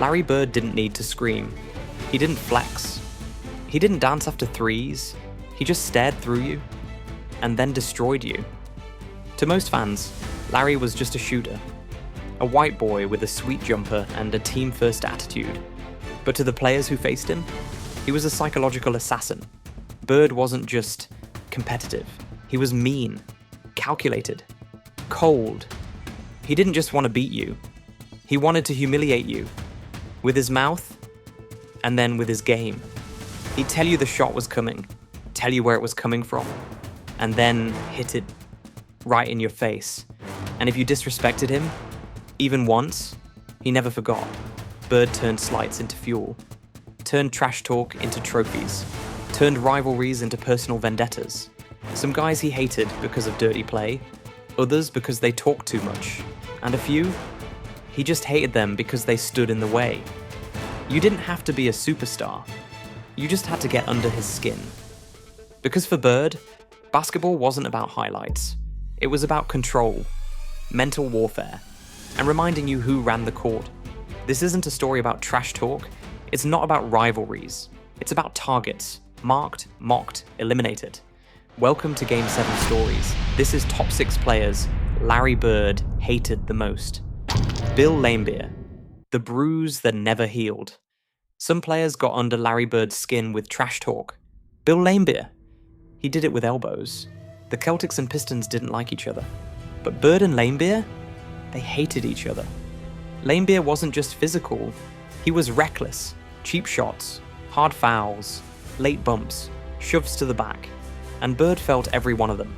Larry Bird didn't need to scream. He didn't flex. He didn't dance after threes. He just stared through you and then destroyed you. To most fans, Larry was just a shooter, a white boy with a sweet jumper and a team-first attitude. But to the players who faced him, he was a psychological assassin. Bird wasn't just competitive. He was mean, calculated, cold. He didn't just want to beat you. He wanted to humiliate you. With his mouth, and then with his game. He'd tell you the shot was coming, tell you where it was coming from, and then hit it right in your face. And if you disrespected him, even once, he never forgot. Bird turned slights into fuel, turned trash talk into trophies, turned rivalries into personal vendettas. Some guys he hated because of dirty play, others because they talked too much, and a few, he just hated them because they stood in the way. You didn't have to be a superstar. You just had to get under his skin. Because for Bird, basketball wasn't about highlights. It was about control, mental warfare, and reminding you who ran the court. This isn't a story about trash talk. It's not about rivalries. It's about targets. Marked, mocked, eliminated. Welcome to Game 7 Stories. This is top 6 players Larry Bird hated the most. Bill Laimbeer, the bruise that never healed. Some players got under Larry Bird's skin with trash talk. Bill Laimbeer, he did it with elbows. The Celtics and Pistons didn't like each other. But Bird and Laimbeer, they hated each other. Laimbeer wasn't just physical, he was reckless. Cheap shots, hard fouls, late bumps, shoves to the back. And Bird felt every one of them.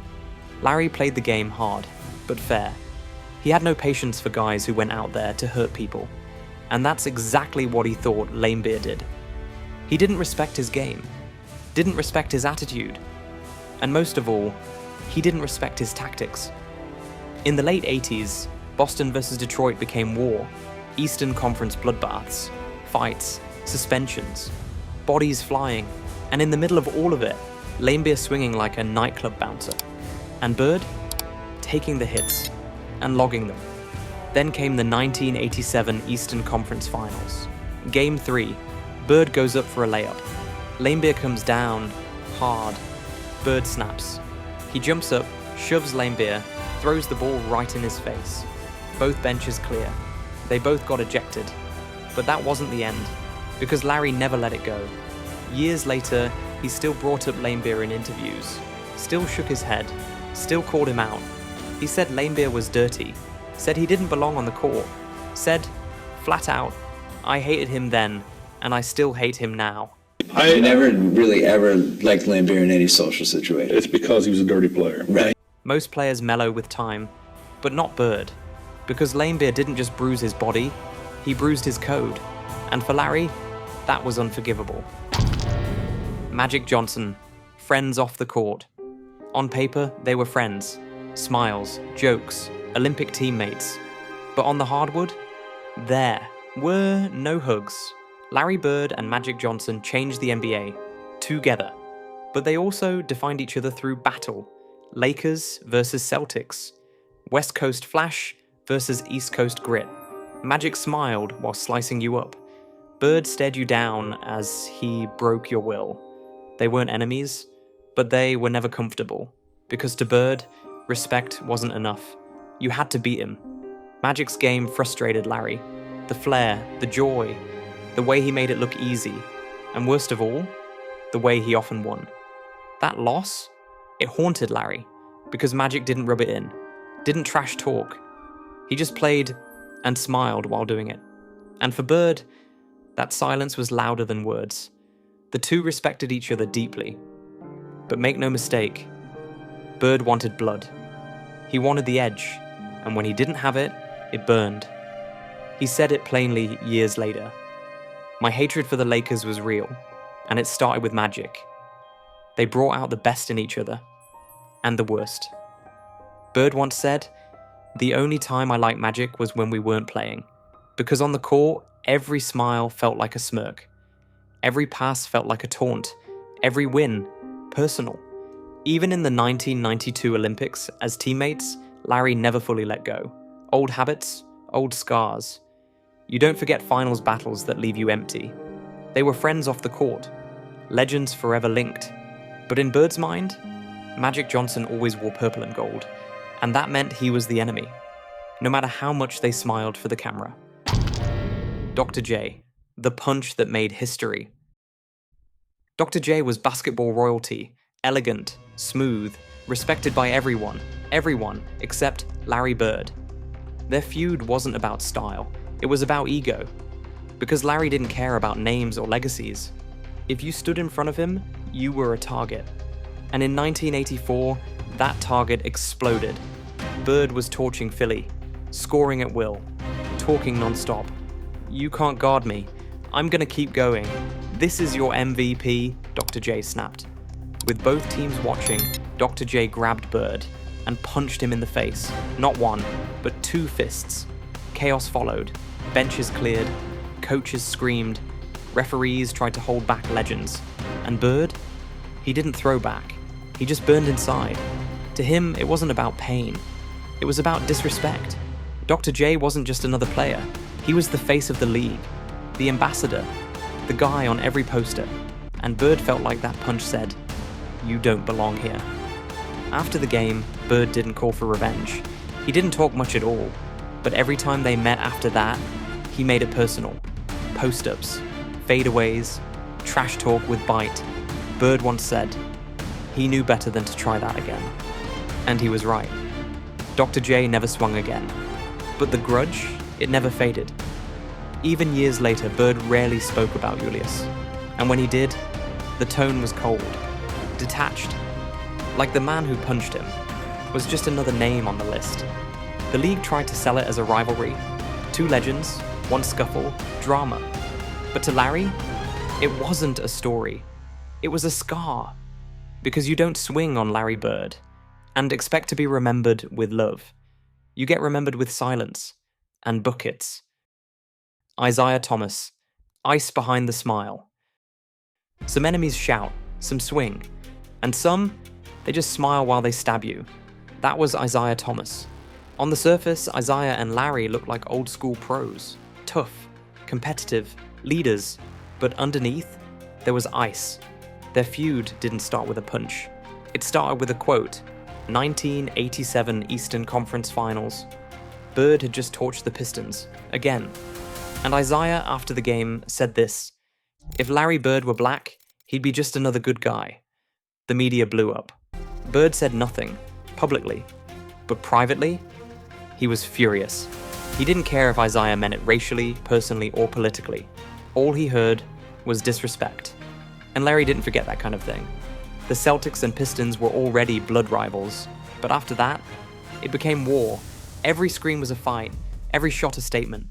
Larry played the game hard, but fair. He had no patience for guys who went out there to hurt people. And that's exactly what he thought Laimbeer did. He didn't respect his game, didn't respect his attitude, and most of all, he didn't respect his tactics. In the late 80s, Boston versus Detroit became war, Eastern Conference bloodbaths, fights, suspensions, bodies flying, and in the middle of all of it, Laimbeer swinging like a nightclub bouncer, and Bird taking the hits and logging them. Then came the 1987 Eastern Conference Finals. Game 3, Bird goes up for a layup. Laimbeer comes down, hard. Bird snaps. He jumps up, shoves Laimbeer, throws the ball right in his face. Both benches clear. They both got ejected. But that wasn't the end, because Larry never let it go. Years later, he still brought up Laimbeer in interviews, still shook his head, still called him out. He said Laimbeer was dirty, said he didn't belong on the court, said, flat out, I hated him then, and I still hate him now. I never really ever liked Laimbeer in any social situation. It's because he was a dirty player. Right. Most players mellow with time, but not Bird, because Laimbeer didn't just bruise his body, he bruised his code, and for Larry, that was unforgivable. Magic Johnson, friends off the court. On paper, they were friends. Smiles, jokes, Olympic teammates. But on the hardwood, there were no hugs. Larry Bird and Magic Johnson changed the NBA, together. But they also defined each other through battle. Lakers versus Celtics. West Coast flash versus East Coast grit. Magic smiled while slicing you up. Bird stared you down as he broke your will. They weren't enemies, but they were never comfortable. Because to Bird, respect wasn't enough. You had to beat him. Magic's game frustrated Larry. The flair, the joy, the way he made it look easy, and worst of all, the way he often won. That loss, it haunted Larry, because Magic didn't rub it in, didn't trash talk. He just played and smiled while doing it. And for Bird, that silence was louder than words. The two respected each other deeply. But make no mistake, Bird wanted blood. He wanted the edge, and when he didn't have it, it burned. He said it plainly years later. My hatred for the Lakers was real, and it started with Magic. They brought out the best in each other, and the worst. Bird once said, the only time I liked Magic was when we weren't playing, because on the court, every smile felt like a smirk. Every pass felt like a taunt. Every win, personal. Even in the 1992 Olympics, as teammates, Larry never fully let go. Old habits, old scars. You don't forget finals battles that leave you empty. They were friends off the court, legends forever linked. But in Bird's mind, Magic Johnson always wore purple and gold, and that meant he was the enemy, no matter how much they smiled for the camera. Dr. J, the punch that made history. Dr. J was basketball royalty, elegant, smooth, respected by everyone except Larry Bird. Their feud wasn't about style, it was about ego. Because Larry didn't care about names or legacies. If you stood in front of him, you were a target. And in 1984, that target exploded. Bird was torching Philly, scoring at will, talking non-stop. "You can't guard me. I'm gonna keep going. This is your MVP," Dr. J snapped. With both teams watching, Dr. J grabbed Bird and punched him in the face. Not one, but 2 fists. Chaos followed. Benches cleared. Coaches screamed. Referees tried to hold back legends. And Bird? He didn't throw back. He just burned inside. To him, it wasn't about pain. It was about disrespect. Dr. J wasn't just another player. He was the face of the league, the ambassador, the guy on every poster. And Bird felt like that punch said, "You don't belong here." After the game, Bird didn't call for revenge. He didn't talk much at all. But every time they met after that, he made it personal. Post-ups, fadeaways, trash talk with bite. Bird once said, he knew better than to try that again. And he was right. Dr. J never swung again. But the grudge, it never faded. Even years later, Bird rarely spoke about Julius. And when he did, the tone was cold, detached. Like the man who punched him was just another name on the list. The league tried to sell it as a rivalry. 2 legends, 1 scuffle, drama. But to Larry, it wasn't a story. It was a scar. Because you don't swing on Larry Bird and expect to be remembered with love. You get remembered with silence and buckets. Isaiah Thomas, ice behind the smile. Some enemies shout, some swing, and some, they just smile while they stab you. That was Isaiah Thomas. On the surface, Isaiah and Larry looked like old school pros. Tough, competitive, leaders. But underneath, there was ice. Their feud didn't start with a punch. It started with a quote. 1987 Eastern Conference Finals. Bird had just torched the Pistons, again. And Isaiah, after the game, said this: "If Larry Bird were black, he'd be just another good guy." The media blew up. Bird said nothing, publicly. But privately, he was furious. He didn't care if Isaiah meant it racially, personally, or politically. All he heard was disrespect. And Larry didn't forget that kind of thing. The Celtics and Pistons were already blood rivals, but after that, it became war. Every screen was a fight, every shot a statement.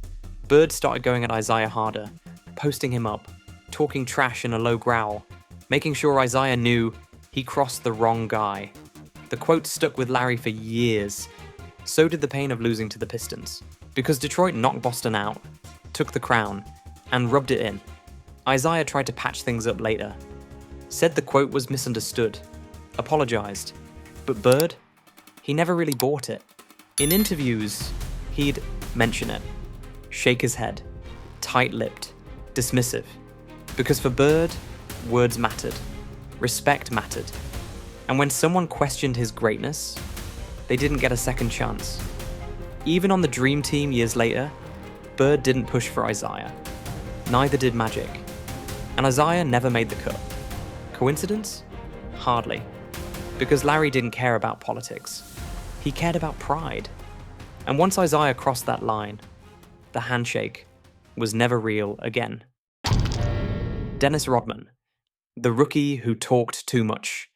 Bird started going at Isaiah harder, posting him up, talking trash in a low growl, making sure Isaiah knew he crossed the wrong guy. The quote stuck with Larry for years. So did the pain of losing to the Pistons, because Detroit knocked Boston out, took the crown, and rubbed it in. Isaiah tried to patch things up later, said the quote was misunderstood, apologized. But Bird, he never really bought it. In interviews, he'd mention it, shake his head, tight-lipped, dismissive. Because for Bird, words mattered, respect mattered. And when someone questioned his greatness, they didn't get a second chance. Even on the Dream Team years later, Bird didn't push for Isaiah. Neither did Magic. And Isaiah never made the cut. Coincidence? Hardly. Because Larry didn't care about politics. He cared about pride. And once Isaiah crossed that line, the handshake was never real again. Dennis Rodman, the rookie who talked too much.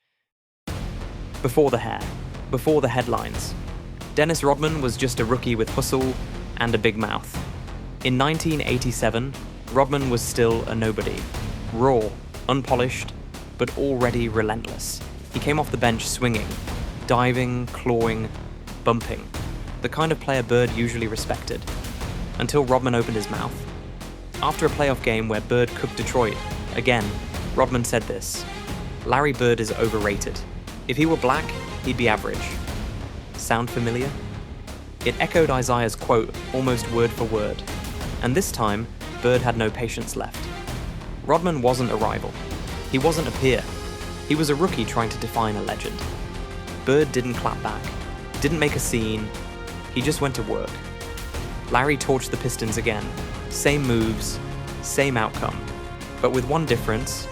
Before the hair, before the headlines, Dennis Rodman was just a rookie with hustle and a big mouth. In 1987, Rodman was still a nobody. Raw, unpolished, but already relentless. He came off the bench swinging, diving, clawing, bumping. The kind of player Bird usually respected. Until Rodman opened his mouth. After a playoff game where Bird cooked Detroit, again, Rodman said this: "Larry Bird is overrated. If he were black, he'd be average." Sound familiar? It echoed Isaiah's quote almost word for word. And this time, Bird had no patience left. Rodman wasn't a rival. He wasn't a peer. He was a rookie trying to define a legend. Bird didn't clap back, didn't make a scene, he just went to work. Larry torched the Pistons again. Same moves, same outcome. But with one difference,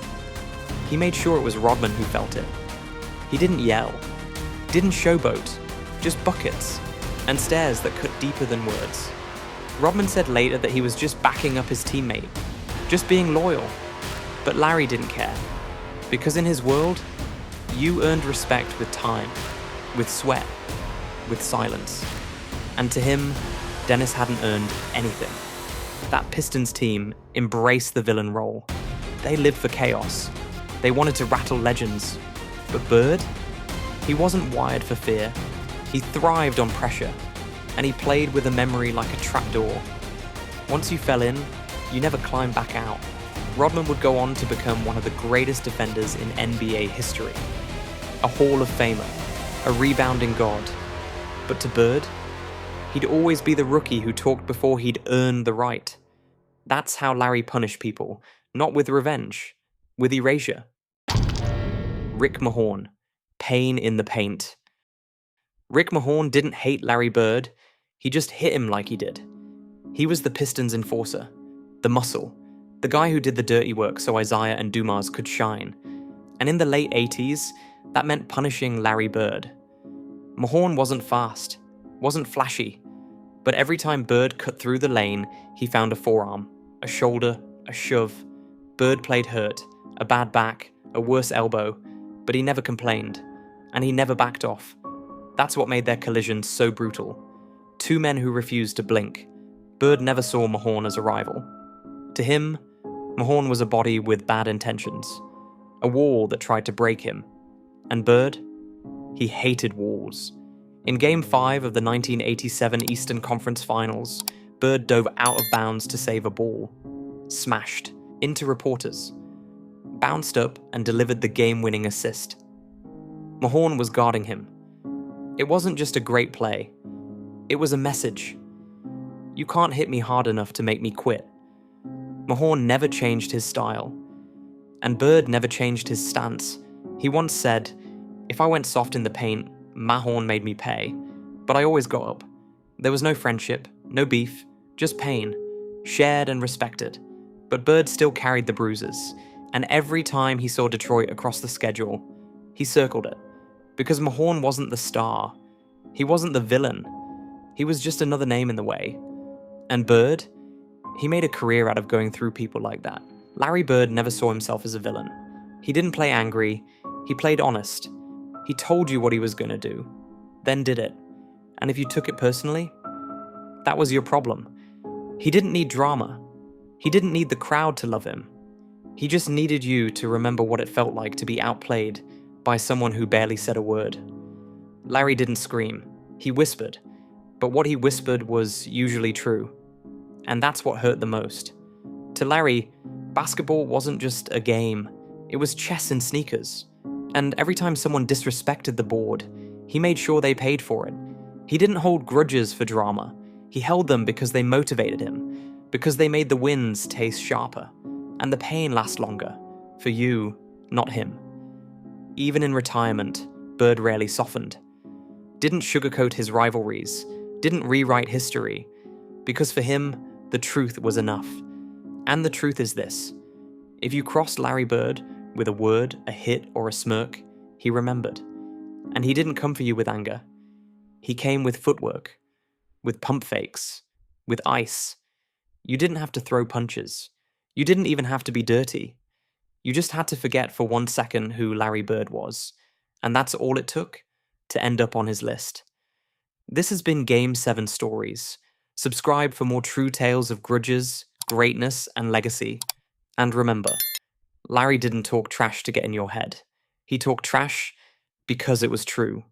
he made sure it was Rodman who felt it. He didn't yell, didn't showboat, just buckets, and stares that cut deeper than words. Rodman said later that he was just backing up his teammate, just being loyal. But Larry didn't care, because in his world, you earned respect with time, with sweat, with silence. And to him, Dennis hadn't earned anything. That Pistons team embraced the villain role. They lived for chaos. They wanted to rattle legends. But Bird? He wasn't wired for fear. He thrived on pressure, and he played with a memory like a trapdoor. Once you fell in, you never climbed back out. Rodman would go on to become one of the greatest defenders in NBA history. A Hall of Famer, a rebounding god. But to Bird, he'd always be the rookie who talked before he'd earned the right. That's how Larry punished people, not with revenge, with erasure. Rick Mahorn, pain in the paint. Rick Mahorn didn't hate Larry Bird, he just hit him like he did. He was the Pistons enforcer, the muscle, the guy who did the dirty work so Isaiah and Dumas could shine. And in the late 80s, that meant punishing Larry Bird. Mahorn wasn't fast, wasn't flashy, but every time Bird cut through the lane, he found a forearm, a shoulder, a shove. Bird played hurt, a bad back, a worse elbow, but he never complained, and he never backed off. That's what made their collision so brutal. Two men who refused to blink. Bird never saw Mahorn as a rival. To him, Mahorn was a body with bad intentions, a wall that tried to break him. And Bird? He hated walls. In Game 5 of the 1987 Eastern Conference Finals, Bird dove out of bounds to save a ball. Smashed into reporters. Bounced up and delivered the game-winning assist. Mahorn was guarding him. It wasn't just a great play. It was a message. You can't hit me hard enough to make me quit. Mahorn never changed his style. And Bird never changed his stance. He once said, "If I went soft in the paint, Mahorn made me pay. But I always got up. There was no friendship, no beef, just pain, shared and respected." But Bird still carried the bruises, and every time he saw Detroit across the schedule, he circled it. Because Mahorn wasn't the star. He wasn't the villain. He was just another name in the way. And Bird? He made a career out of going through people like that. Larry Bird never saw himself as a villain. He didn't play angry, he played honest. He told you what he was going to do, then did it. And if you took it personally, that was your problem. He didn't need drama. He didn't need the crowd to love him. He just needed you to remember what it felt like to be outplayed by someone who barely said a word. Larry didn't scream, he whispered. But what he whispered was usually true. And that's what hurt the most. To Larry, basketball wasn't just a game, it was chess in sneakers. And every time someone disrespected the board, he made sure they paid for it. He didn't hold grudges for drama. He held them because they motivated him, because they made the wins taste sharper, and the pain last longer, for you, not him. Even in retirement, Bird rarely softened. Didn't sugarcoat his rivalries, didn't rewrite history, because for him, the truth was enough. And the truth is this: if you crossed Larry Bird with a word, a hit, or a smirk, he remembered. And he didn't come for you with anger. He came with footwork, with pump fakes, with ice. You didn't have to throw punches. You didn't even have to be dirty. You just had to forget for 1 second who Larry Bird was. And that's all it took to end up on his list. This has been Game 7 Stories. Subscribe for more true tales of grudges, greatness, and legacy. And remember, Larry didn't talk trash to get in your head. He talked trash because it was true.